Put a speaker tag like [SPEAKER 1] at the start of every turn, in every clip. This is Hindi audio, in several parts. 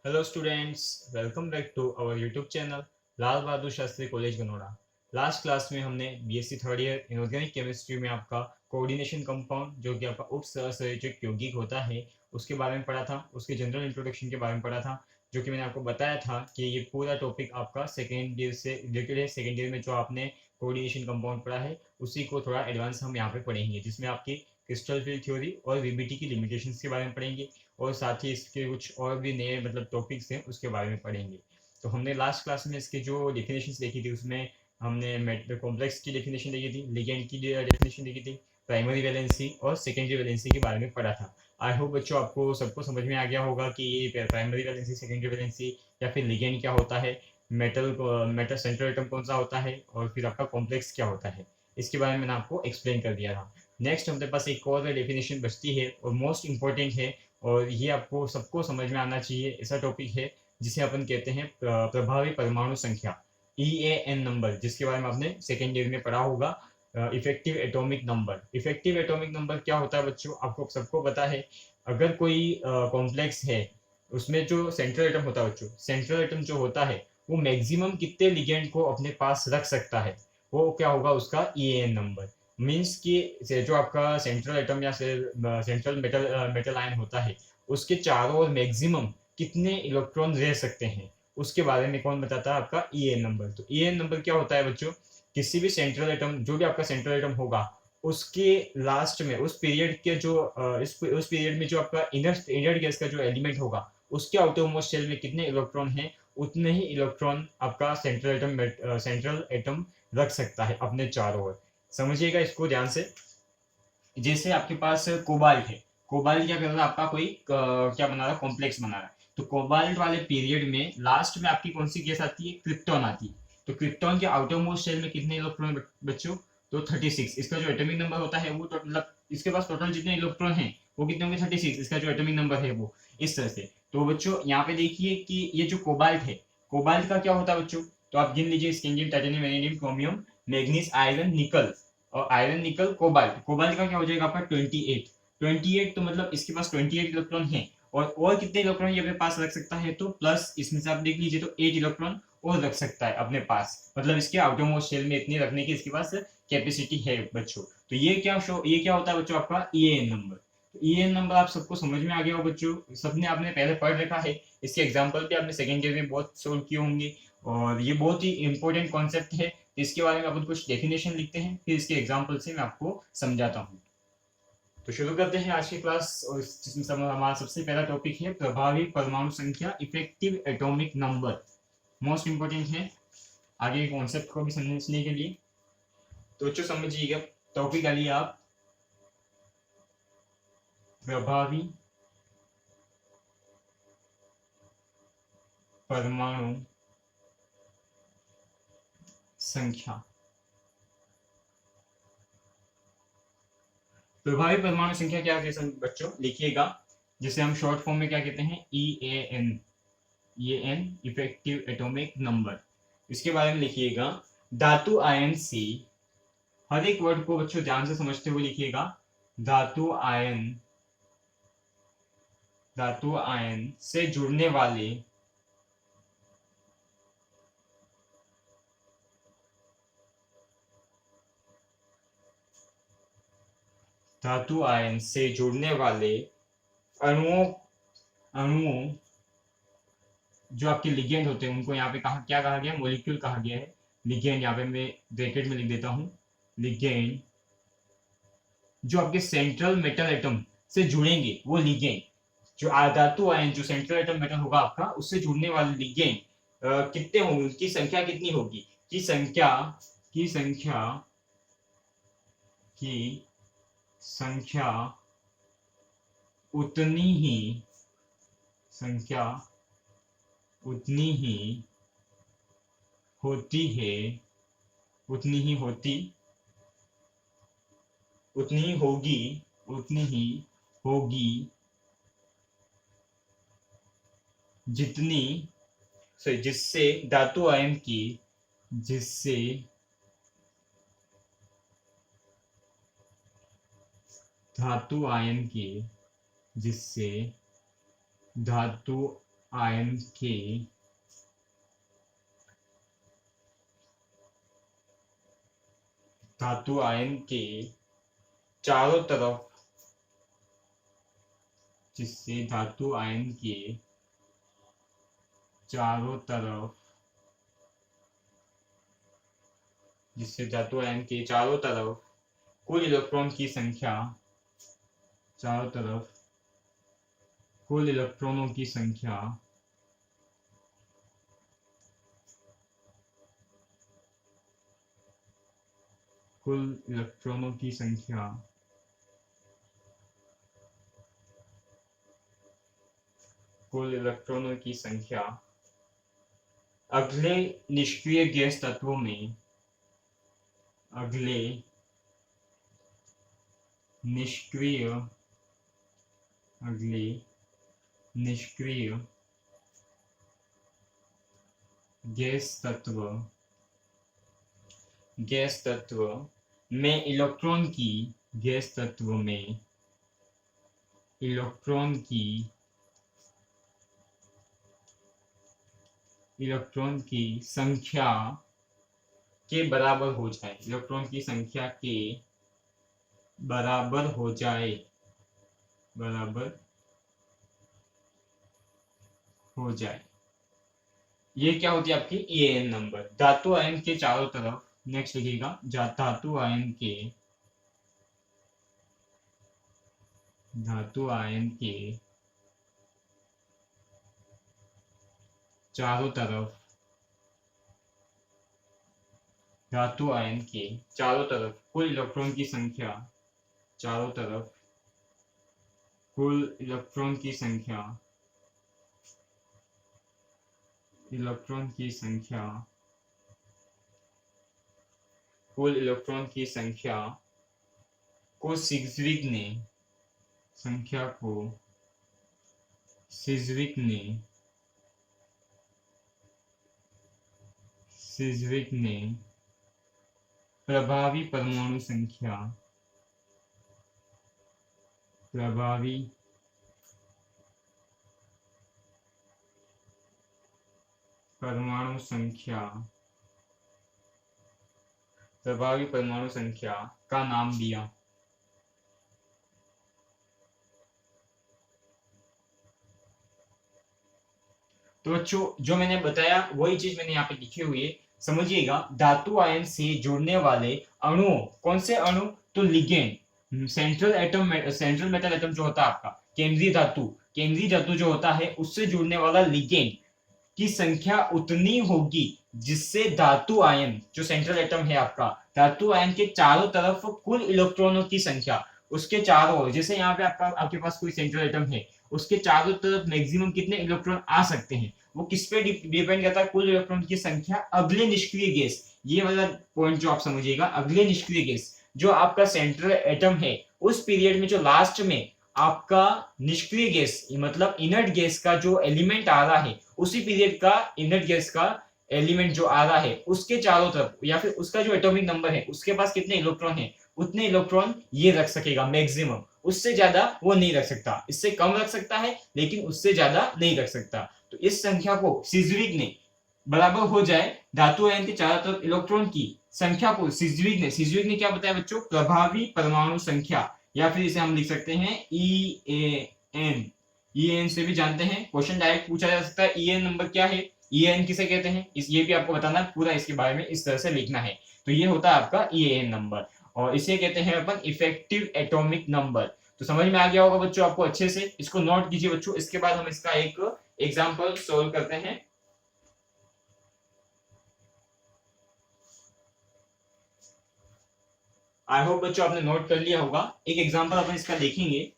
[SPEAKER 1] Hello students, welcome back to our YouTube channel Lal Bahadur Shastri college Ganoda. Last class में हमने BSc third year inorganic chemistry में आपका कोऑर्डिनेशन कंपाउंड जो कि आपका उपसहसंयोजक यौगिक होता है उसके बारे में पढ़ा था, उसके जनरल इंट्रोडक्शन के बारे में पढ़ा था, जो कि मैंने आपको बताया था कि ये पूरा टॉपिक आपका सेकेंड ईयर से रिलेटेड है। सेकेंड ईयर में जो आपने कोऑर्डिनेशन कंपाउंड पढ़ा है उसी को थोड़ा एडवांस हम यहाँ पे पढ़ेंगे, जिसमें आपकी क्रिस्टल फील्ड थ्योरी और वीबीटी की लिमिटेशंस के बारे में पढ़ेंगे और साथ ही इसके कुछ और भी नए मतलब टॉपिक्स हैं उसके बारे में पढ़ेंगे। तो हमने लास्ट क्लास में इसके जो डेफिनेशंस देखी थी उसमें हमने कॉम्प्लेक्स की डेफिनेशन देखी थी, लिगेंड की डेफिनेशन देखी थी, प्राइमरी वैलेंसी और सेकेंडरी वैलेंसी के बारे में पढ़ा था। आई होप बच्चों आपको सबको समझ में आ गया होगा कि ये प्राइमरी वैलेंसी, सेकेंडरी वैलेंसी या फिर लिगेंड क्या होता है, मेटल मेटल सेंट्रल एटम कौन सा होता है और फिर आपका कॉम्प्लेक्स क्या होता है, इसके बारे में मैंने आपको एक्सप्लेन कर दिया था। नेक्स्ट हमारे पास एक और डेफिनेशन बचती है और मोस्ट इंपॉर्टेंट है, और ये आपको सबको समझ में आना चाहिए। ऐसा टॉपिक है जिसे अपन कहते हैं प्रभावी परमाणु संख्या, EAN नंबर, जिसके बारे में आपने सेकेंड ईयर में पढ़ा होगा। Effective atomic number, effective atomic number क्या होता है बच्चों, आपको सबको पता है। अगर कोई कॉम्प्लेक्स है उसमें जो सेंट्रल एटम होता है बच्चों, सेंट्रल एटम जो होता है वो मैक्सिमम कितने लिगेंड को अपने पास रख सकता है, वो क्या होगा उसका EAN नंबर। मीन्स कि जो आपका सेंट्रल एटम या सेंट्रल मेटल आयन होता है उसके चारों ओर मैक्सिमम कितने इलेक्ट्रॉन रह सकते हैं उसके बारे में कौन बताता है, आपका EAN नंबर। तो EAN नंबर क्या होता है बच्चों, किसी भी सेंट्रल एटम, जो भी आपका सेंट्रल एटम होगा उसके लास्ट में उस पीरियड के जो उस पीरियड में जो आपका इनर गैस का जो एलिमेंट होगा उसके आउटरमोस्ट शेल में कितने इलेक्ट्रॉन हैं, उतने ही इलेक्ट्रॉन आपका सेंट्रल एटम रख सकता है अपने चारों ओर। समझिएगा इसको ध्यान से। जैसे आपके पास कोबाल्ट है, कोबाल्ट क्या कर रहा है, आपका कोई क्या बना रहा है, कॉम्प्लेक्स बना रहा है। तो कोबाल्ट वाले पीरियड में लास्ट में आपकी कौन सी गैस आती है, क्रिप्टॉन आती है। तो क्रिप्टॉन के आउटर मोस्ट शेल में कितने इलेक्ट्रॉन बच्चों, तो 36। इसका जो एटॉमिक नंबर होता है वो मतलब इसके पास टोटल जितने इलेक्ट्रॉन हैं वो कितने होंगे, 36। इसका जो एटॉमिक नंबर है वो इस तरह से। तो बच्चों यहाँ पे देखिए कि ये जो कोबाल्ट है, कोबाल्ट का क्या होता है बच्चों, तो आप गिन लीजिए, scandium, titanium, vanadium, chromium, manganese, iron, निकल, और आयरन, निकल, कोबाल्ट। कोबाल्ट का क्या हो जाएगा आपका 28। 28 तो मतलब इसके पास 28 इलेक्ट्रॉन है। और कितने इलेक्ट्रॉन ये अपने पास रख सकता है, तो प्लस इसमें से आप देख लीजिए तो 8 इलेक्ट्रॉन और रख सकता है अपने पास, मतलब इसके आउटर मोस्ट शेल में इतनी रखने की इसके पास कैपेसिटी है बच्चों। तो ये क्या होता है बच्चों, आपका EAN नंबर। तो EAN नंबर आप सबको समझ में आ गया हो बच्चों, सबने आपने पहले पढ़ रखा है। इसके एग्जाम्पल भी आपने सेकेंड ईयर में बहुत सोल्व किए होंगे और ये बहुत ही इंपॉर्टेंट कॉन्सेप्ट है। इसके बारे में अपन कुछ डेफिनेशन लिखते हैं, फिर इसके एग्जाम्पल से मैं आपको समझाता हूँ। तो शुरू करते हैं आज की क्लास, और जिसमें हमारा सबसे पहला टॉपिक है प्रभावी परमाणु संख्या, effective atomic number. Most important है आगे के कॉन्सेप्ट को भी समझने के लिए। तो बच्चों समझिएगा, टॉपिक डालिए आप, प्रभावी परमाणु संख्या। प्रभावी परमाणु संख्या क्या है बच्चों, लिखिएगा, जिसे हम शॉर्ट फॉर्म में क्या कहते हैं, EAN। EAN effective atomic number. इसके बारे में लिखिएगा, धातु आयन से, हर एक वर्ड को बच्चों ध्यान से समझते हुए लिखिएगा। धातु आयन, धातु आयन से जुड़ने वाले धातु आयन से जुड़ने वाले अणुओं अणुओं जो आपके लिगेंड होते हैं उनको यहाँ पे कहा, क्या कहा गया, मॉलिक्यूल कहा गया है। लिगेंड यहाँ पे मैं ब्रैकेट में लिख देता हूँ, लिगेंड जो आपके सेंट्रल मेटल एटम से जुड़ेंगे वो लिगेंड। जो धातु आयन जो सेंट्रल एटम मेटल होगा आपका उससे जुड़ने वाले लिगेंड कितने होंगे, उनकी संख्या कितनी होगी, की संख्या की संख्या की संख्या उतनी ही संख्या उतनी ही होती है, उतनी ही होती उतनी ही होगी, उतनी ही होगी जितनी से जिससे धातु आयन की, जिससे धातु आयन की, जिससे धातु आयन के धातु आयन के चारों तरफ, जिससे धातु आयन के चारों तरफ, जिससे धातु आयन के चारों तरफ कुल इलेक्ट्रॉन की संख्या, चारों तरफ कुल इलेक्ट्रॉनों की संख्या कुल इलेक्ट्रॉनों की संख्या कुल इलेक्ट्रॉनों की संख्या अगले निष्क्रिय गैस तत्वों में, अगले निष्क्रिय गैस तत्व में इलेक्ट्रॉन की संख्या के बराबर हो जाए, इलेक्ट्रॉन की संख्या के बराबर हो जाए, ये क्या होती है आपकी EAN नंबर। धातु आयन के चारों तरफ, नेक्स्ट लिखिएगा, धातु आयन के चारों तरफ, धातु आयन के चारों तरफ कुल इलेक्ट्रॉन की संख्या, चारों तरफ कुल इलेक्ट्रॉन की संख्या को सिज्विक ने प्रभावी परमाणु संख्या का नाम दिया। तो बच्चों जो मैंने बताया वही चीज मैंने यहाँ पे लिखी हुई है, समझिएगा। धातु आयन से जुड़ने वाले अणुओं, कौन से अणु, तो लिगेंड, सेंट्रल मेटल एटम जो होता है आपका, केंद्रीय धातु जो होता है, उससे जुड़ने वाला लिगेंड की संख्या उतनी होगी जिससे धातु आयन, जो सेंट्रल एटम है आपका, धातु आयन के चारों तरफ कुल इलेक्ट्रॉनों की संख्या, उसके चारों ओर, जैसे यहाँ पे आपके पास कोई सेंट्रल एटम है, उसके चारों तरफ मैक्सिमम कितने इलेक्ट्रॉन आ सकते हैं, वो किस पे डिपेंड करता है, कुल इलेक्ट्रॉन की संख्या अगले निष्क्रिय गैस, ये वाला पॉइंट जो आप समझिएगा, अगले निष्क्रिय गैस जो आपका सेंट्रल एटम है, उस पीरियड में जो लास्ट में आपका निष्क्रिय गैस, मतलब इनर्ट गैस का जो एलिमेंट आ रहा है, उसी पीरियड का इनर्ट गैस का एलिमेंट जो आ रहा है, उसके चारों तरफ, या फिर उसका जो एटॉमिक नंबर है, उसके पास कितने इलेक्ट्रॉन है, उतने इलेक्ट्रॉन ये रख सकेगा मैक्सिमम, उससे ज्यादा वो नहीं रख सकता, इससे कम रख सकता है लेकिन उससे ज्यादा नहीं रख सकता। तो इस संख्या को सिज्विक ने बराबर हो जाए धातु आयन के चारों तरफ इलेक्ट्रॉन की संख्या को, सिज्विक ने क्या बताया बच्चों, प्रभावी परमाणु संख्या, या फिर इसे हम लिख सकते हैं EAN से भी जानते हैं, क्वेश्चन डायरेक्ट पूछा जा सकता है EAN नंबर क्या है, EAN किसे कहते हैं, ये भी आपको बताना है, पूरा इसके बारे में इस तरह से लिखना है। तो ये होता है आपका EAN नंबर, और इसे कहते हैं अपन इफेक्टिव एटॉमिक नंबर। तो समझ में आ गया होगा बच्चों आपको अच्छे से, इसको नोट कीजिए बच्चों। इसके बाद हम इसका एक एग्जांपल सोल्व करते हैं। आई होप बच्चों आपने नोट कर लिया होगा। एक एग्जांपल अपन इसका देखेंगे।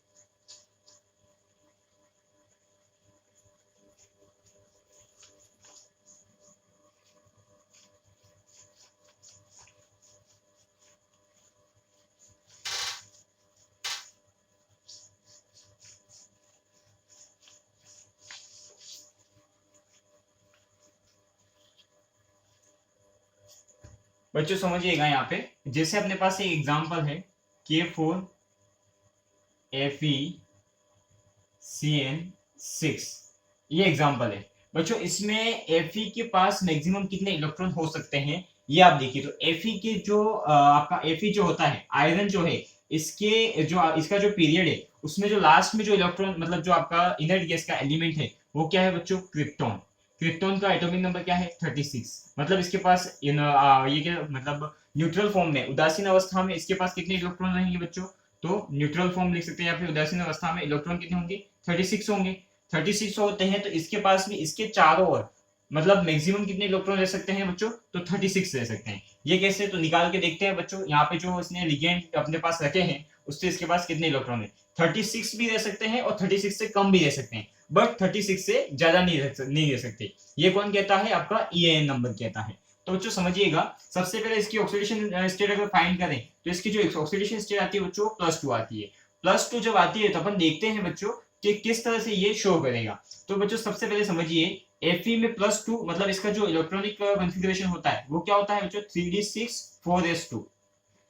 [SPEAKER 1] बच्चों समझिएगा, यहाँ पे जैसे अपने पास एक एग्जांपल है K4FeCN6, ये एग्जांपल है बच्चों। इसमें Fe के पास मैक्सिमम कितने इलेक्ट्रॉन हो सकते हैं ये आप देखिए। तो Fe के जो आपका Fe जो होता है आयरन जो है, इसके जो इसका जो पीरियड है उसमें जो लास्ट में जो इलेक्ट्रॉन मतलब जो आपका इनर्ट गैस का एलिमेंट है वो क्या है बच्चों, क्रिप्टॉन। क्रिप्टॉन का एटॉमिक नंबर क्या है 36। मतलब इसके पास ये क्या मतलब न्यूट्रल फॉर्म में उदासीन अवस्था में इसके पास कितने इलेक्ट्रॉन रहेंगे बच्चों, तो न्यूट्रल फॉर्म लिख सकते हैं या फिर उदासीन अवस्था में इलेक्ट्रॉन कितने होंगे 36 होंगे। 36 होते हैं तो इसके पास भी इसके चारों ओर मतलब मैक्सिमम कितने इलेक्ट्रॉन रह सकते हैं बच्चों, तो 36 रह सकते हैं। ये कैसे, तो निकाल के देखते हैं बच्चों। यहाँ पे जो इसने लिगेंड अपने पास रखे हैं उससे इसके पास कितने इलेक्ट्रॉन है, 36 भी रह सकते हैं और 36 से कम भी रह सकते हैं, बट 36 से ज्यादा नहीं रह सकते। ये कौन कहता है, आपका EAN नंबर कहता है। तो बच्चों समझिएगा, सबसे पहले इसकी ऑक्सीडेशन स्टेट अगर फाइंड करें तो इसकी जो ऑक्सीडेशन स्टेट आती है बच्चों +2 आती है। +2 जब आती है तो अपन देखते हैं बच्चों कि किस तरह से ये शो करेगा। तो बच्चों सबसे पहले समझिए Fe में +2 मतलब इसका जो इलेक्ट्रॉनिक कॉन्फ़िगरेशन होता है वो क्या होता है बच्चों 3d6 4s2।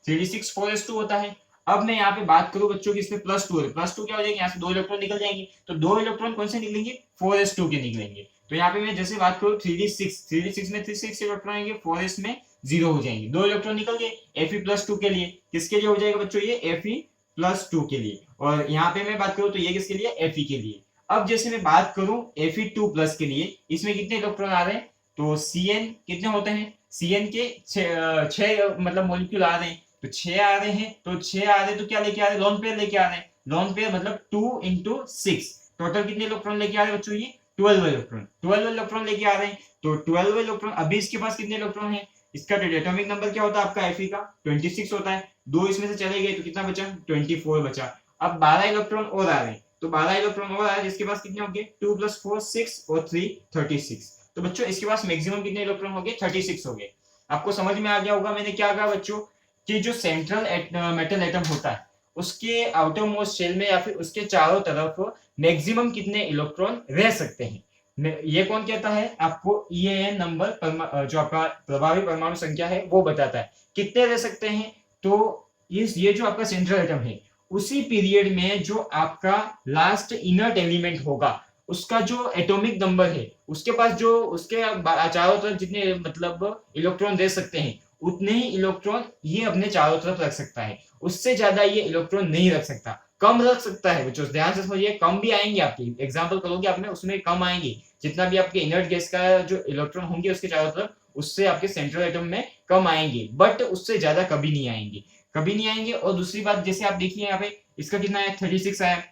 [SPEAKER 1] 3d6 4s2 होता है। अब मैं यहाँ पे बात करूं बच्चों की इसमें +2 है, +2 क्या हो जाएगा, यहाँ से 2 इलेक्ट्रॉन निकल जाएंगे। तो 2 इलेक्ट्रॉन कौन से निकलेंगे 4s2 के निकलेंगे। तो यहाँ पे मैं जैसे बात करूं 3d6 में 6 इलेक्ट्रॉन आएंगे, 4s में 0 हो जाएंगे। 2 इलेक्ट्रॉन निकल गए Fe+2 के लिए। किसके लिए हो जाएगा बच्चों ये Fe+2 के लिए। और यहाँ पे मैं बात करूं तो ये किसके लिए Fe के लिए। अब जैसे मैं बात करूं Fe2+ के लिए, इसमें कितने इलेक्ट्रॉन आ रहे हैं, तो Cn कितने होते हैं, Cn के 6 मतलब मॉलिक्यूल आ रहे हैं। तो 6 आ रहे हैं, तो 6 आ रहे हैं तो क्या लेके आ रहे हैं, लोन पेयर लेके आ रहे हैं। लोन पेयर मतलब 2 into 6, टोटल कितने इलेक्ट्रॉन लेके आ रहे हैं बच्चों ये 12 इलेक्ट्रॉन। 12 इलेक्ट्रॉन लेके आ रहे हैं। तो 12 इलेक्ट्रॉन, अभी इसके पास कितने इलेक्ट्रॉन है, इसका एटॉमिक नंबर क्या होता है आपका Fe का 26 होता है। 2 इसमें से चले गए तो कितना बचा 24 बचा। अब 12 इलेक्ट्रॉन और आ रहे हैं, तो 12 इलेक्ट्रॉन और आ रहे हैं जिसके पास कितने होंगे 2 + 4 6 और 3 36। तो बच्चों इसके पास मैक्सिमम कितने इलेक्ट्रॉन हो गए 36 हो गए। आपको समझ में आ गया होगा मैंने क्या कहा बच्चों, कि जो सेंट्रल मेटल एटम होता है उसके आउटर मोस्ट शेल में या फिर उसके चारों तरफ मैक्सिमम कितने इलेक्ट्रॉन रह सकते हैं। ये कौन कहता है आपको, EAN नंबर जो आपका प्रभावी परमाणु संख्या है वो बताता है कितने रह सकते हैं। तो ये जो आपका सेंट्रल एटम है उसी पीरियड में जो आपका लास्ट इनर्ट एलिमेंट होगा उसका जो एटॉमिक नंबर है उसके पास जो उसके चारों तरफ जितने मतलब इलेक्ट्रॉन दे सकते हैं उतने ही इलेक्ट्रॉन ये अपने चारों तरफ रख सकता है। उससे ज्यादा ये इलेक्ट्रॉन नहीं रख सकता, कम रख सकता है बच्चों, ध्यान से समझिए। कम भी आएंगे, आपकी एग्जांपल करोगे आपने उसमें कम आएंगे, जितना भी आपके इनर्ट गैस का जो इलेक्ट्रॉन होंगे उसके चारों तरफ उससे आपके सेंट्रल एटम में कम आएंगे, बट उससे ज्यादा कभी नहीं आएंगे, कभी नहीं आएंगे। और दूसरी बात जैसे आप देखिए यहाँ पे इसका कितना है 36 आया,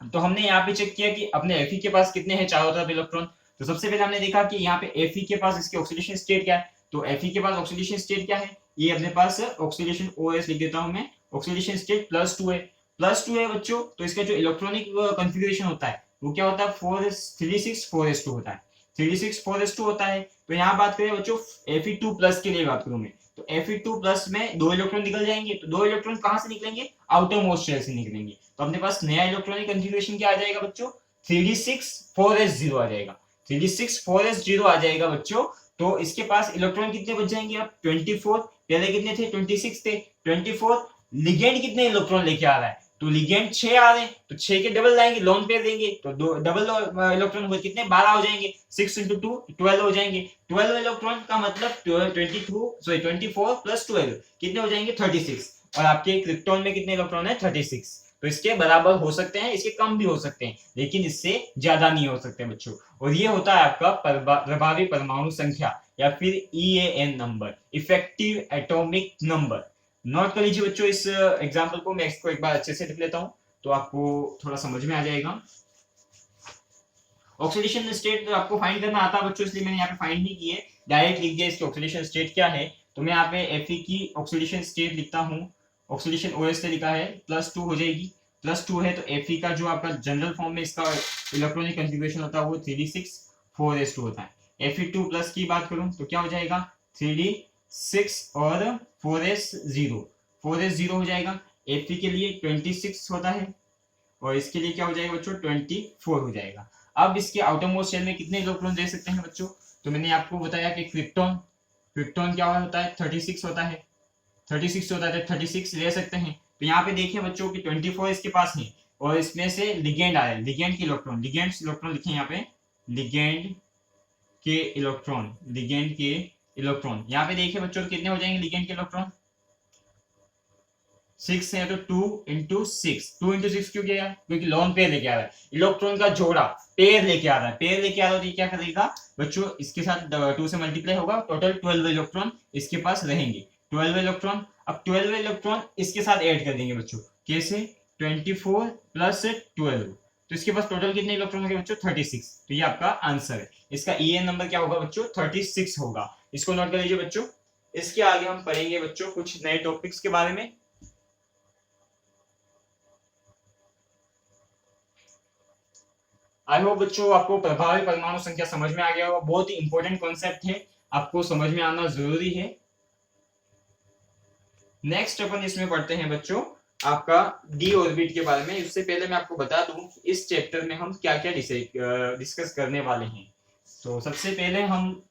[SPEAKER 1] तो हमने यहाँ पे चेक किया कि अपने Fe के पास कितने हैं चारों तरफ इलेक्ट्रॉन। तो सबसे पहले हमने देखा कि यहाँ पे Fe के पास इसके ऑक्सीडेशन स्टेट क्या है। तो Fe के पास ऑक्सीडेशन स्टेट क्या है, ये अपने पास ऑक्सीडेशन OS लिख देता हूं मैं, ऑक्सीडेशन स्टेट +2 है। +2 है बच्चों, तो इसका जो इलेक्ट्रॉनिक कॉन्फ़िगरेशन होता है वो क्या होता है 3d6 4s2 होता है। 3d6 4s2 होता है। तो यहाँ बात करें बच्चों Fe2+ के लिए बात करूं मैं, तो Fe2+ में 2 इलेक्ट्रॉन निकल जाएंगे। तो 2 इलेक्ट्रॉन कहां से निकलेंगे, आउटर मोस्ट शेल से निकलेंगे। तो अपने पास नया इलेक्ट्रॉनिक कॉन्फ़िगरेशन क्या आ जाएगा बच्चों 3d6 4s0 आ जाएगा। 3d6 4s0 आ जाएगा बच्चों। तो इसके पास इलेक्ट्रॉन कितने बच जाएंगे अब 24, पहले कितने थे 26 थे 24। लिगेंड कितने इलेक्ट्रॉन लेके आ रहा है, तो लिगेंड 6 आ रहे हैं, तो 6 के डबल लाएंगे, लोन पेयर देंगे तो डबल इलेक्ट्रॉन हुए कितने 12 हो जाएंगे, 6 × 2 12 हो जाएंगे। 12 इलेक्ट्रॉन का मतलब 24 + 12 कितने हो जाएंगे 36। और आपके क्रिप्टॉन में कितने इलेक्ट्रॉन है 36। तो इसके बराबर हो सकते हैं, इसके कम भी हो सकते हैं, लेकिन इससे ज्यादा नहीं हो सकते बच्चों। और ये होता है आपका प्रभावी परमाणु संख्या या फिर EAN number, effective atomic number. Note कर लीजिए बच्चों इस एग्जांपल को, मैं इसको एक बार अच्छे से लिख लेता हूं तो आपको थोड़ा समझ में आ जाएगा। ऑक्सीडेशन स्टेट आपको फाइंड करना आता है बच्चों, इसलिए मैंने यहाँ पे फाइंड नहीं की है, डायरेक्ट लिख दिया इसकी ऑक्सीडेशन स्टेट क्या है। तो मैं यहाँ पे Fe की ऑक्सीडेशन स्टेट लिखता हूँ, ऑक्सीडेशन OS से लिखा है +2 हो जाएगी। +2 है तो Fe का जो आपका जनरल फॉर्म में इसका इलेक्ट्रॉनिक कॉन्फ़िगरेशन होता है वो 3d6 4s2 होता है। Fe2+ की बात करूं तो क्या हो जाएगा 3d6 और 4s0 हो जाएगा। Fe के लिए 26 होता है और इसके लिए क्या हो जाएगा बच्चों 24 हो जाएगा। अब इसके आउटर मोस्ट शेल में कितने इलेक्ट्रॉन दे सकते हैं बच्चों, तो मैंने आपको बताया कि क्रिप्टॉन क्या होता है 36 होता है, 36 होता है, 36 ले सकते हैं। तो यहाँ पे देखिए बच्चों कि 24 इसके पास है और इसमें से लिगेंड आ रहा है, लिगेंड इलेक्ट्रॉन लिखे यहाँ पे लिगेंड के इलेक्ट्रॉन, लिगेंड के इलेक्ट्रॉन। यहाँ पे देखिए बच्चों कितने हो जाएंगे लिगेंड के इलेक्ट्रॉन, 6 है तो 2 into 6, 2 into 6 क्यों किया, क्योंकि लॉन पेयर लेके आ रहा है, इलेक्ट्रॉन का जोड़ा पेयर लेके आ रहा है, पेयर लेके आ रहा है तो ये क्या करेगा बच्चों, इसके साथ 2 से मल्टीप्लाई होगा, टोटल 12 इलेक्ट्रॉन इसके पास रहेंगे, 12 इलेक्ट्रॉन। अब 12 इलेक्ट्रॉन इसके साथ ऐड कर देंगे बच्चों, कैसे, 24 प्लस 12, तो इसके पास टोटल कितने इलेक्ट्रॉन होंगे बच्चों, 36। तो ये आपका आंसर है, इसका EN नंबर क्या होगा बच्चों, 36 होगा, इसको नोट कर लीजिए बच्चों। इसके आगे हम पढ़ेंगे बच्चों कुछ नए टॉपिक्स के बारे में। आई होप बच्चों आपको प्रभावी परमाणु संख्या समझ में आ गया होगा, बहुत ही इंपॉर्टेंट कॉन्सेप्ट है, आपको समझ में आना जरूरी है। नेक्स्ट अपन इसमें पढ़ते हैं बच्चों आपका डी ऑर्बिट के बारे में। उससे पहले मैं आपको बता दूं इस चैप्टर में हम क्या क्या डिस्कस करने वाले हैं। तो सबसे पहले हम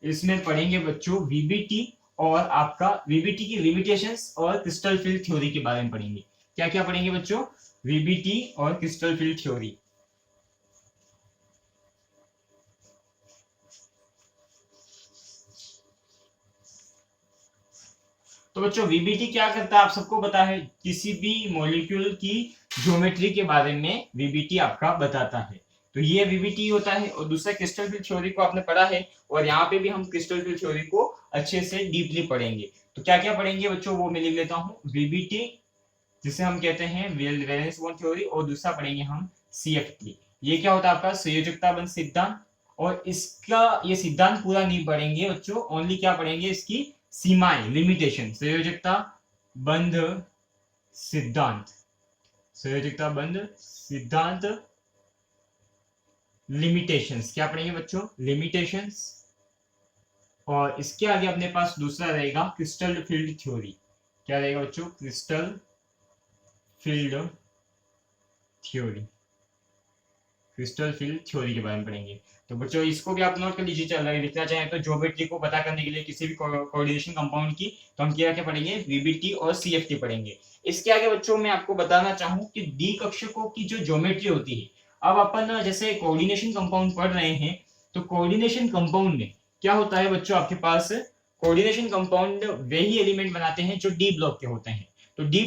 [SPEAKER 1] इसमें पढ़ेंगे बच्चों वीबीटी और आपका वीबीटी की लिमिटेशंस और क्रिस्टल फील्ड थ्योरी के बारे में पढ़ेंगे। क्या क्या पढ़ेंगे बच्चों, वीबीटी और क्रिस्टल फील्ड थ्योरी। तो बच्चों वीबीटी क्या करता है आप सबको पता है, किसी भी मॉलिक्यूल की ज्योमेट्री के बारे में वीबीटी आपका बताता है, तो ये वीबीटी होता है। और दूसरा क्रिस्टल फील्ड थ्योरी को आपने पढ़ा है, और यहाँ पे भी हम क्रिस्टल फील्ड थ्योरी को अच्छे से डीपली पढ़ेंगे। तो क्या क्या पढ़ेंगे बच्चों वो मैं लिख लेता हूँ, वीबीटी जिसे हम कहते हैं वैलेंस बॉन्ड थ्योरी, और दूसरा पढ़ेंगे हम CFT। ये क्या होता है आपका संयोजकता बंध सिद्धांत, और इसका ये सिद्धांत पूरा नहीं पढ़ेंगे बच्चों, ओनली क्या पढ़ेंगे इसकी सीमाएं, लिमिटेशन, संयोजकता बंध सिद्धांत, संयोजकता बंध सिद्धांत, लिमिटेशंस क्या पढ़ेंगे बच्चों, लिमिटेशंस। और इसके आगे अपने पास दूसरा रहेगा क्रिस्टल फील्ड थ्योरी। क्या रहेगा बच्चों, crystal field theory, crystal field theory के बारे में पढ़ेंगे। तो बच्चों इसको भी आप नोट कर लीजिए, चल लिखना चाहें तो ज्योमेट्री को पता करने के लिए किसी भी कोऑर्डिनेशन कंपाउंड की, तो हम क्या क्या पढ़ेंगे, वीबीटी और CFT पढ़ेंगे। इसके आगे बच्चों मैं आपको बताना चाहूँ कि डी कक्षकों की जो ज्योमेट्री होती है, अब अपन जैसे कोऑर्डिनेशन कंपाउंड पढ़ रहे हैं, तो कोऑर्डिनेशन कंपाउंड में क्या होता है बच्चों, आपके पास कोऑर्डिनेशन कंपाउंड वही एलिमेंट बनाते हैं जो डी ब्लॉक के होते हैं। तो डी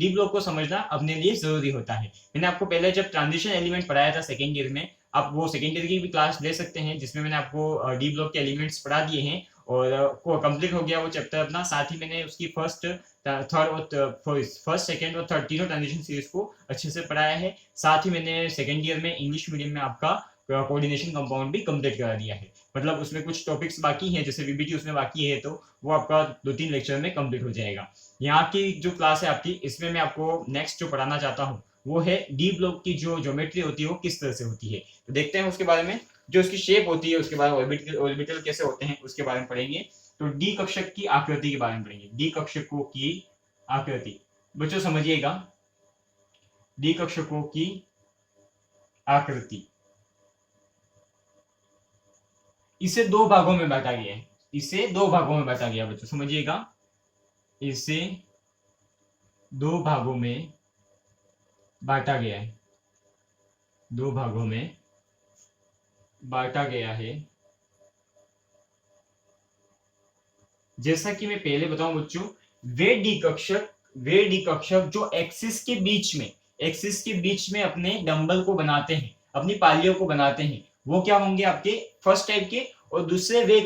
[SPEAKER 1] ब्लॉक को समझना अपने लिए जरूरी होता है। मैंने आपको पहले जब ट्रांजिशन एलिमेंट पढ़ाया था सेकेंड ईयर में, आप वो सेकेंड ईयर की भी क्लास ले सकते हैं, जिसमें मैंने आपको डी ब्लॉक के एलिमेंट्स पढ़ा दिए हैं, और को कंप्लीट हो गया वो चैप्टर अपना। साथ ही मैंने उसकी फर्स्ट सेकंड और थर्ड तीनों ट्रांजिशन सीरीज को अच्छे से पढ़ाया है। साथ ही मैंने सेकेंड ईयर में इंग्लिश मीडियम में आपका कोऑर्डिनेशन कंपाउंड भी कंप्लीट करा दिया है, मतलब उसमें कुछ टॉपिक्स बाकी हैं, जैसे वीबीटी उसमें बाकी है, तो वो आपका 2-3 लेक्चर में कंप्लीट हो जाएगा। यहाँ की जो क्लास है आपकी, इसमें मैं आपको नेक्स्ट जो पढ़ाना चाहता हूँ वो है डी ब्लॉक की जो ज्योमेट्री होती है वो किस तरह से होती है। तो देखते हैं उसके बारे में, जो उसकी शेप होती है उसके बारे में, ऑर्बिटल कैसे होते हैं उसके बारे में पढ़ेंगे। तो डी कक्षक की आकृति के बारे में पढ़ेंगे, डी कक्षकों की आकृति। बच्चों समझिएगा, डी कक्षकों की आकृति, इसे दो भागों में बांटा गया है, इसे दो भागों में बांटा गया बच्चों समझिएगा, इसे दो भागों में बांटा गया है, दो भागों में बांटा गया है। जैसा कि मैं पहले बताऊं बच्चों, वे डी कक्षक जो एक्सिस के बीच में अपने डंबल को बनाते हैं, अपनी पालियों को बनाते हैं, वो क्या होंगे आपके फर्स्ट टाइप के। और दूसरे वे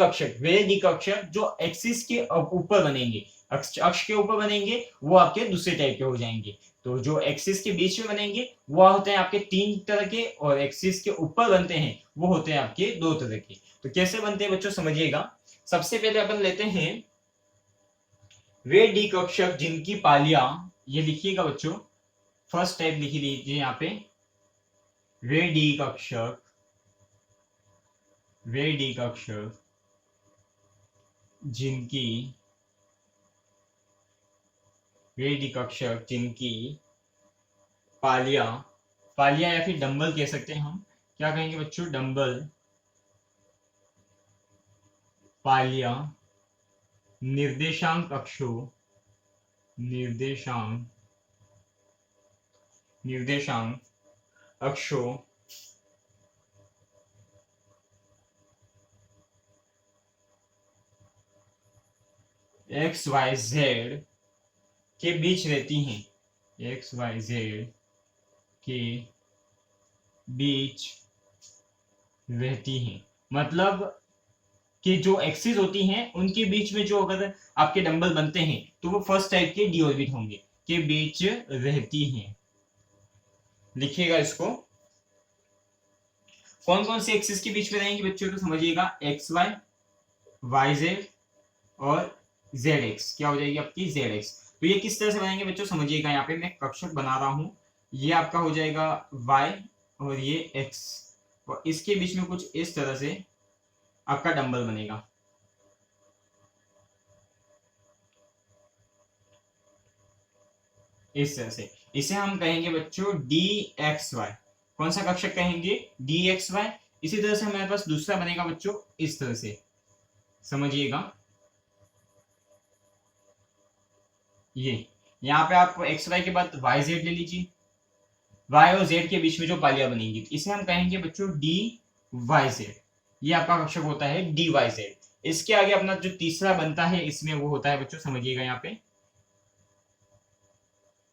[SPEAKER 1] डी कक्षक जो एक्सिस के ऊपर बनेंगे, अक्ष के ऊपर बनेंगे, वो आपके दूसरे टाइप के हो जाएंगे। तो जो एक्सिस के बीच में बनेंगे वो होते हैं आपके 3 तरह के, और एक्सिस के ऊपर बनते हैं वो होते हैं आपके 2 तरह के। तो कैसे बनते हैं बच्चों समझिएगा। सबसे पहले अपन लेते हैं वे डी कक्षक जिनकी पालियां, ये लिखिएगा बच्चों, फर्स्ट टाइप लिख लीजिए यहाँ पे, वे डी कक्षक, वे डी कक्षक जिनकी, वे डी कक्षक जिनकी पालियां, पालियां या फिर डंबल कह सकते हैं हम, क्या कहेंगे बच्चों, डंबल, पालियां निर्देशांक अक्षों, निर्देशांक निर्देशांक अक्षों एक्स वाई जेड के बीच रहती हैं, एक्स वाई जेड के बीच रहती हैं, मतलब कि जो एक्सिस होती हैं उनके बीच में जो अगर आपके डंबल बनते हैं तो वो फर्स्ट टाइप के डी ऑर्बिट होंगे, के बीच रहती हैं। लिखिएगा इसको, कौन कौन से एक्सिस के बीच में रहेंगे बच्चों, तो समझिएगा एक्स वाई, वाई जेड और जेड एक्स, क्या हो जाएगी आपकी जेड एक्स। तो ये किस तरह से बनाएंगे बच्चों, समझिएगा, यहाँ पे मैं कक्षक बना रहा हूं, ये आपका हो जाएगा y और ये x, और इसके बीच में कुछ इस तरह से आपका डंबल बनेगा। इस तरह से इसे हम कहेंगे बच्चों डी एक्स वाई। कौन सा कक्षक कहेंगे, डी एक्स वाई। इसी तरह से हमारे पास दूसरा बनेगा बच्चों इस तरह से, समझिएगा, ये यहाँ पे आप एक्स वाई के बाद वाई जेड ले लीजिए, वाई और जेड के बीच में जो पालियां बनेंगी इसे हम कहेंगे बच्चों डी वाई जेड। ये आपका कक्षक होता है डी वाई जेड। इसके आगे अपना जो तीसरा बनता है इसमें वो होता है बच्चों, समझिएगा, यहाँ पे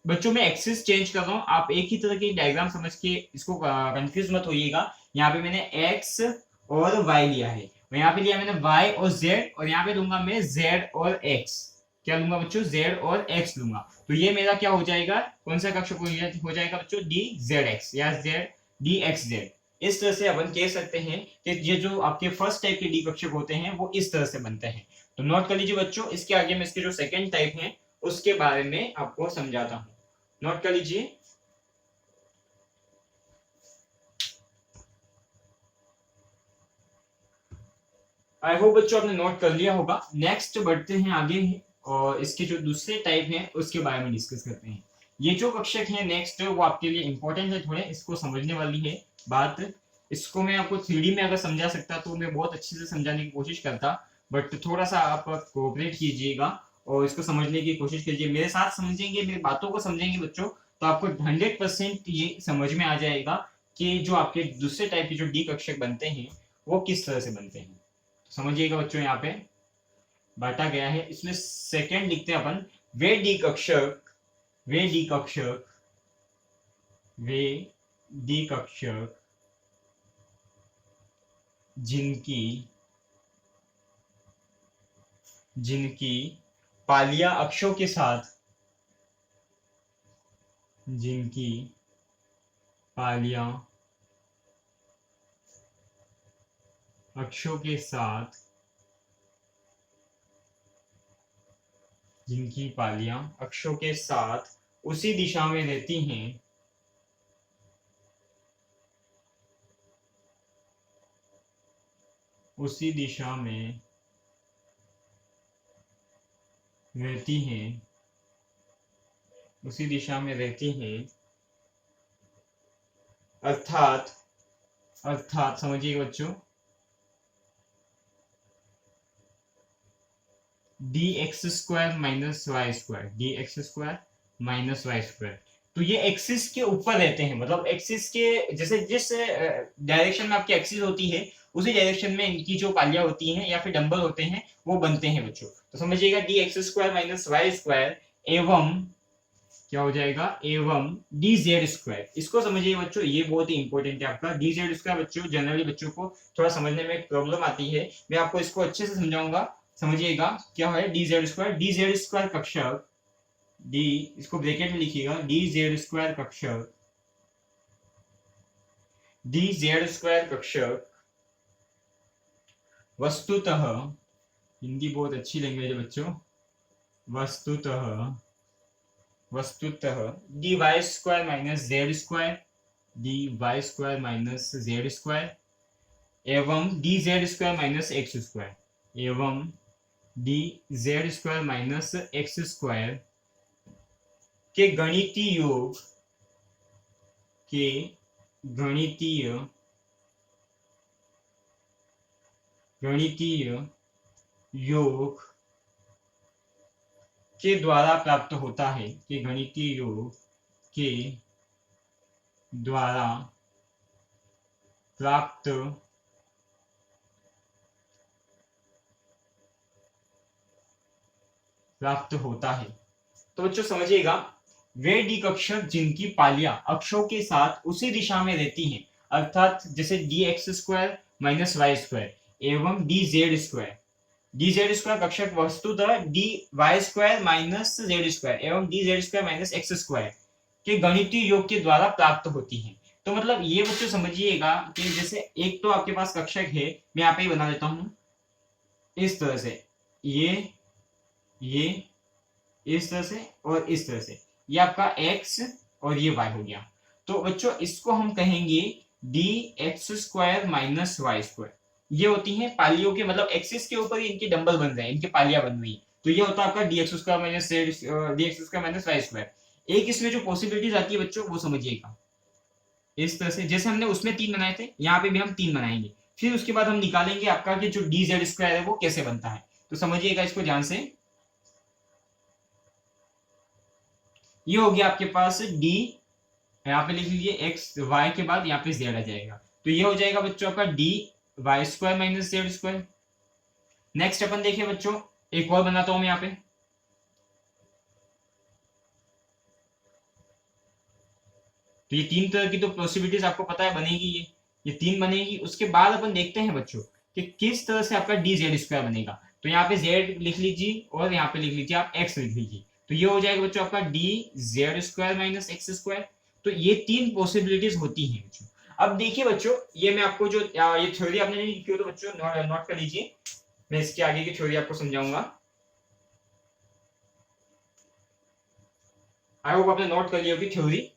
[SPEAKER 1] बच्चों मैं एक्सिस चेंज कर रहा हूँ, आप एक ही तरह की डायग्राम समझ के इसको कंफ्यूज मत होइएगा। यहाँ पे मैंने एक्स और वाई लिया है, और यहाँ पे लिया मैंने वाई और जेड, और यहाँ पे लूंगा मैं जेड और एक्स। क्या लूंगा बच्चों, जेड और एक्स लूंगा। तो ये मेरा क्या हो जाएगा, कौन सा कक्षक हो जाएगा बच्चों, डी जेड एक्स या जेड डी एक्स जेड। इस तरह से अपन कह सकते हैं कि ये जो आपके फर्स्ट टाइप के डी कक्षक होते हैं वो इस तरह से बनते हैं। तो नोट कर लीजिए बच्चों, इसके आगे मैं इसके जो सेकेंड टाइप है उसके बारे में आपको समझाता हूँ। नोट कर लीजिए, आई होप बच्चों आपने नोट कर लिया होगा। नेक्स्ट बढ़ते हैं आगे, और इसके जो दूसरे टाइप हैं उसके बारे में डिस्कस करते हैं। ये जो कक्षक है नेक्स्ट वो आपके लिए इंपॉर्टेंट है, थोड़े इसको समझने वाली है बात। इसको मैं आपको 3D में अगर समझा सकता तो मैं बहुत अच्छे से समझाने की कोशिश करता, बट थोड़ा सा आप कोऑपरेट कीजिएगा और इसको समझने की कोशिश कीजिए, मेरे साथ समझेंगे, मेरी बातों को समझेंगे बच्चों, तो आपको 100% ये समझ में आ जाएगा कि जो आपके दूसरे टाइप के जो डी कक्षक बनते हैं वो किस तरह से बनते हैं। समझिएगा बच्चों, यहाँ पे बांटा गया है, इसमें सेकंड लिखते हैं अपन, वे डी कक्षक, वे डी कक्षक, वे डी कक्षक जिनकी जिनकी पालियां अक्षों के साथ, जिनकी पालियां अक्षों के साथ, जिनकी पालियां अक्षों के साथ उसी दिशा में रहती हैं, उसी दिशा में रहती हैं, उसी दिशा में रहती हैं, अर्थात, अर्थात समझिए बच्चों, D X square minus Y square, D X square minus Y square. तो ये एक्सिस के ऊपर रहते हैं, मतलब एक्सिस के जैसे जिस डायरेक्शन में आपकी एक्सिस होती है उसी डायरेक्शन में इनकी जो पालियां होती हैं या फिर डंबल होते हैं वो बनते हैं बच्चों। तो समझिएगा D X square minus Y square एवं क्या हो जाएगा, एवं डी जेड स्क्वायर। इसको समझिए बच्चों, ये बहुत ही इंपॉर्टेंट है आपका डी जेड स्क्वायर। बच्चों जनरली बच्चों को थोड़ा समझने में प्रॉब्लम आती है, मैं आपको इसको अच्छे से समझाऊंगा। समझिएगा क्या है D Z square, D Z square कक्षक, डी, इसको ब्रैकेट में लिखिएगा, डी जेड स्क्वायर कक्षक, डी जेड स्क्वायर कक्षक वस्तुतः, हिंदी बहुत अच्छी लैंग्वेज है बच्चों, वस्तुतः, वस्तुतः D Y square minus Z square, D Y square minus Z square एवं D Z square minus X square, एवं D Z square minus X square के गणितीय योग, के गणितीय गणितीय योग के द्वारा प्राप्त होता है, कि गणितीय योग के द्वारा प्राप्त प्राप्त होता है। तो बच्चों समझिएगा, वे डी कक्षक जिनकी पालियां अक्षों के साथ उसी दिशा में रहती हैं, अर्थात जैसे D X square minus Y square एवं D Z square. D Z square कक्षक वस्तुतः D Y square minus Z square एवं D Z square minus X square के गणितीय योग के द्वारा प्राप्त होती हैं। तो मतलब ये बच्चों समझिएगा कि जैसे एक तो आपके पास कक्षक है, मैं यहाँ पे ही बना देता हूं इस तरह से, ये इस तरह से और इस तरह से, ये आपका x और ये y हो गया। तो बच्चों इसको हम कहेंगे D X square minus Y square. ये होती हैं पालियों के, मतलब एक्सिस के ऊपर ही इनके डंबल बन रहे हैं, इनके पालियां बन रही है। तो ये होता है आपका D X square minus D X square minus Y square. एक इसमें जो पॉसिबिलिटीज आती है बच्चों वो समझिएगा इस तरह से, जैसे हमने उसमें 3 बनाए थे, यहाँ पे भी हम 3 बनाएंगे। फिर उसके बाद हम निकालेंगे आपका कि जो डी जेड स्क्वायर है वो कैसे बनता है। तो समझिएगा इसको ध्यान से, ये हो गया आपके पास डी, यहाँ पे लिख लीजिए एक्स वाई के बाद यहाँ पे जेड आ जाएगा। तो ये हो जाएगा बच्चों आपका D Y square minus Z square. Next अपन देखिए बच्चों, एक और बनाता हूं मैं यहाँ पे। तो ये 3 तरह की तो पॉसिबिलिटीज आपको पता है बनेगी, ये 3 बनेगी। उसके बाद अपन देखते हैं बच्चों कि किस तरह से आपका डी जेड स्क्वायर बनेगा। तो यहाँ पे जेड लिख लीजिए और यहाँ पे लिख लीजिए आप एक्स लिख लीजिए। तो ये हो जाएगा बच्चों आपका D Z square minus X square. तो ये 3 पॉसिबिलिटीज होती हैं बच्चों। अब देखिए बच्चों, ये मैं आपको जो ये थ्योरी आपने नहीं लिखी हो तो बच्चों नोट कर लीजिए, मैं इसके आगे की थ्योरी आपको समझाऊंगा। आई होप आपने नोट कर ली होगी थ्योरी।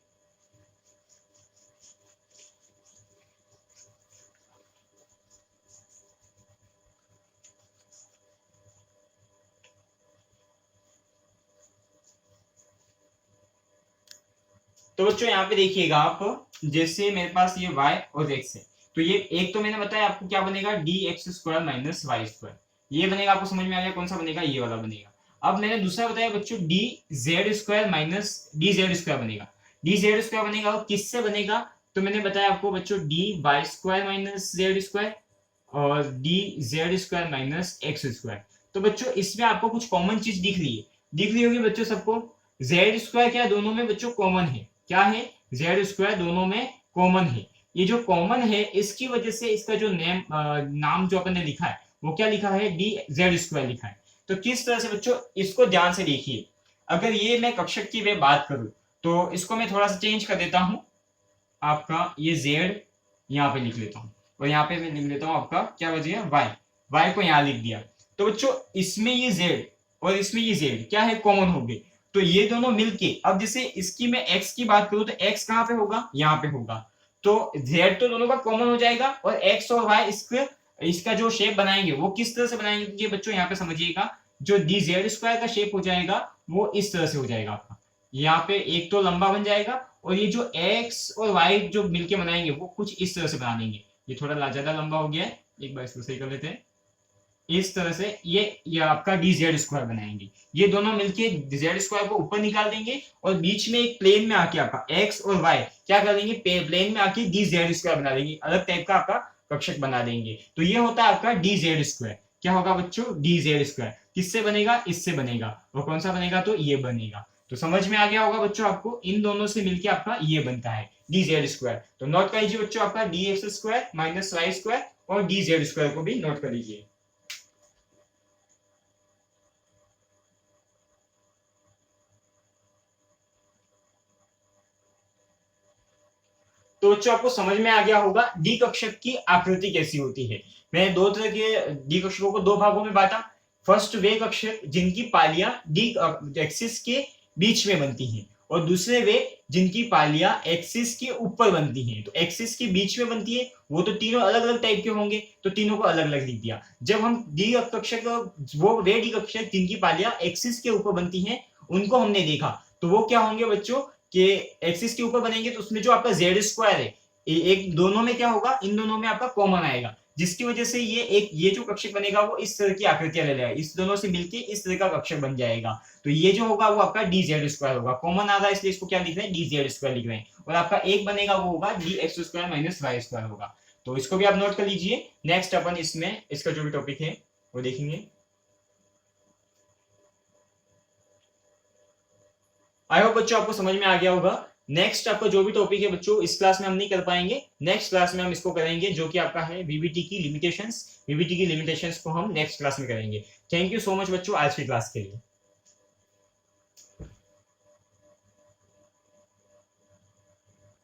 [SPEAKER 1] तो बच्चों यहाँ पे देखिएगा आप, जैसे मेरे पास ये y और x है, तो ये एक तो मैंने बताया आपको क्या बनेगा D X square minus Y square, ये बनेगा। आपको समझ में आ गया कौन सा बनेगा, ये वाला बनेगा। अब मैंने दूसरा बताया बच्चों D Z square minus D Z square बनेगा। डी जेड स्क्वायर बनेगा और किससे बनेगा, तो मैंने बताया आपको बच्चों D Y square minus Z square और D Z square minus X square. तो बच्चों इसमें आपको कुछ कॉमन चीज दिख रही होगी बच्चों सबको। जेड स्क्वायर क्या दोनों में बच्चों कॉमन है, क्या है जेड स्क्वायर दोनों में कॉमन है। ये जो कॉमन है इसकी वजह से इसका जो नाम जो अपन ने लिखा है वो क्या लिखा है, डी जेड स्क्वायर लिखा है। तो किस तरह से बच्चों इसको ध्यान से देखिए, अगर ये मैं कक्षक की मैं बात करूं तो इसको मैं थोड़ा सा चेंज कर देता हूं। आपका ये जेड यहाँ पे लिख लेता हूँ और यहाँ पे मैं लिख लेता हूँ आपका क्या बचेगा वाई, वाई को यहाँ लिख दिया। तो बच्चों इसमें ये जेड और इसमें ये जेड क्या है, कॉमन हो गए। तो ये दोनों मिलके, अब जैसे इसकी मैं x की बात करूं तो x कहां पे होगा, यहाँ पे होगा। तो z तो दोनों का कॉमन हो जाएगा और x और y इसका जो शेप बनाएंगे वो किस तरह से बनाएंगे, ये बच्चों यहाँ पे समझिएगा, जो डी जेड स्क्वायर का शेप हो जाएगा वो इस तरह से हो जाएगा आपका। यहाँ पे एक तो लंबा बन जाएगा और ये जो x और y जो मिलके बनाएंगे वो कुछ इस तरह से बना देंगे। ये थोड़ा ज्यादा लंबा हो गया है, एक बार इसको सही कर लेते हैं। इस तरह से ये आपका डी जेड स्क्वायर बनाएंगे। ये दोनों मिलके जेड स्क्वायर को ऊपर निकाल देंगे और बीच में एक प्लेन में आके आपका एक्स और वाई क्या कर देंगे, प्लेन में आके डी जेड स्क्वायर बना देंगे, अलग टाइप का आपका कक्षक बना देंगे। तो ये होता है आपका डी जेड स्क्वायर। क्या होगा बच्चों, डी जेड स्क्वायर। किससे बनेगा, इससे बनेगा। और कौन सा बनेगा, तो ये बनेगा। तो समझ में आ गया होगा बच्चों आपको, इन दोनों से मिलके आपका ये बनता है डी जेड स्क्वायर। तो नोट कर लीजिए बच्चों आपका D X square minus Y square और डी जेड स्क्वायर को भी नोट कर लीजिए। तो बच्चों आपको समझ में आ गया होगा डी कक्षक की आकृति कैसी होती है। मैंने 2 तरह के डी कक्षकों को 2 भागों में बांटा। फर्स्ट वे कक्षक जिनकी पालियां डी एक्सिस के बीच में बनती हैं और दूसरे वे जिनकी पालियां एक्सिस के ऊपर बनती हैं। तो एक्सिस के बीच में बनती है वो तो तीनों अलग अलग टाइप के होंगे, तो तीनों को अलग अलग लिख दिया। जब हम डी कक्षक, वो वे डी कक्षक जिनकी पालियां एक्सिस के ऊपर बनती हैं उनको हमने देखा, तो वो क्या होंगे बच्चों कि एक्सिस के ऊपर बनेंगे। तो उसमें जो आपका जेड स्क्वायर है एक दोनों में क्या होगा, इन दोनों में आपका कॉमन आएगा, जिसकी वजह से ये जो कक्षक बनेगा वो इस तरह की आकृतियां ले लेगा, इस दोनों से मिलके इस तरह का कक्षक बन जाएगा। तो ये जो होगा वो आपका डी जेड स्क्वायर होगा, कॉमन आ रहा है इसलिए इसको क्या लिख रहे हैं, डी जेड स्क्वायर लिख रहे हैं। और आपका एक बनेगा वो होगा D X square minus Y square होगा। तो इसको भी आप नोट कर लीजिए। नेक्स्ट अपन इसमें इसका जो भी टॉपिक है वो देखेंगे। आई होप बच्चों आपको समझ में आ गया होगा। नेक्स्ट आपका जो भी टॉपिक है बच्चों इस क्लास में हम नहीं कर पाएंगे, नेक्स्ट क्लास में हम इसको करेंगे, जो कि आपका है वीबीटी की लिमिटेशंस। वीबीटी की लिमिटेशंस को हम नेक्स्ट क्लास में करेंगे। थैंक यू सो मच बच्चों आज की क्लास के लिए।